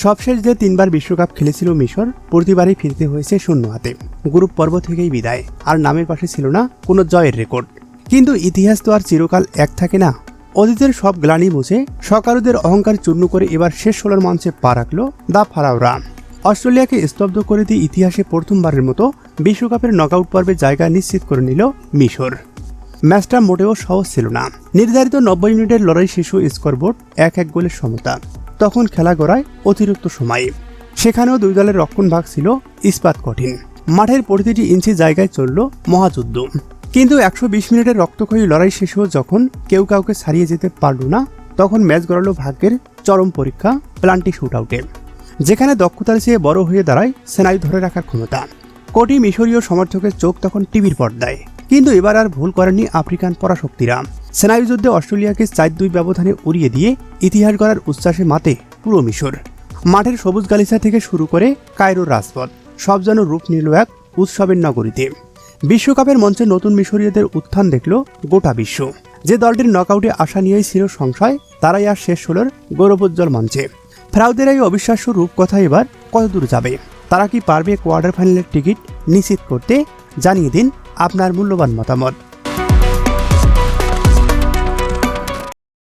সবশেষ যে 3বার বিশ্বকাপ খেলেছিল মিশর, প্রতিবারই ফিরতে হয়েছে শূন্য হাতে। গ্রুপ পর্ব থেকেই বিদায়, আর নামের পাশে ছিল না কোনো জয়ের রেকর্ড। কিন্তু ইতিহাস তো আর চিরকাল এক থাকে না। অতীতের সব গ্লানি মুছে সকারুদের অহংকার চূর্ণ করে এবার শেষ 16 মঞ্চে পা রাখল দা ফারাওরা। অস্ট্রেলিয়াকে স্তব্ধ করে দিয়ে ইতিহাসে প্রথমবারের মতো বিশ্বকাপের নকআউট পর্বে জায়গা নিশ্চিত করে নিল মিশর। ম্যাচটা মোটেও সহজ ছিল না। নির্ধারিত 90 মিনিটের লড়াই শেষ স্কোরবোর্ড 1-1 গোলের সমতা। তখন খেলা গড়ায় অতিরিক্ত সময়ে। সেখানেও দুই দলের রক্ষণভাগ ছিল ইস্পাত কঠিন। মাঠের প্রতিটি ইঞ্চি জায়গায় চলল মহাযুদ্ধ। কিন্তু 120 মিনিটের রক্তক্ষয়ী লড়াই শেষেও যখন কেউ কাউকে ছাড়িয়ে যেতে পারল না, তখন ম্যাচ গড়াল ভাগ্যের চরম পরীক্ষা পেনাল্টি শুটআউটে, যেখানে দক্ষতার চেয়ে বড় হয়ে দাঁড়ায় স্নায়ু ধরে রাখার ক্ষমতা। কোটি মিশরীয় সমর্থকের চোখ তখন টিভির পর্দায়। কিন্তু এবার আর ভুল করেনি আফ্রিকান পরাশক্তিরা। স্নায়ুযুদ্ধে অস্ট্রেলিয়াকে 4-2 ব্যবধানে উড়িয়ে দিয়ে ইতিহাস গড়ার উচ্ছ্বাসে মাতে পুরো মিশর। মাঠের সবুজ গালিচা থেকে শুরু করে কায়রোর রাজপথ, সব যেন রূপ নিল এক উৎসবের নগরীতে। বিশ্বকাপের মঞ্চে নতুন মিশরীয়দের উত্থান দেখল গোটা বিশ্ব। যে দলটির নকআউটে আশা নিয়েই ছিল সংশয়, তারাই আর শেষ 16 গৌরবোজ্জ্বল মঞ্চে। ফেরাউদের এই অবিশ্বাস্য রূপকথা এবার কতদূর যাবে? তারা কি পারবে কোয়ার্টার ফাইনালের টিকিট নিশ্চিত করতে? জানিয়ে দিন আপনার মূল্যবান মতামত।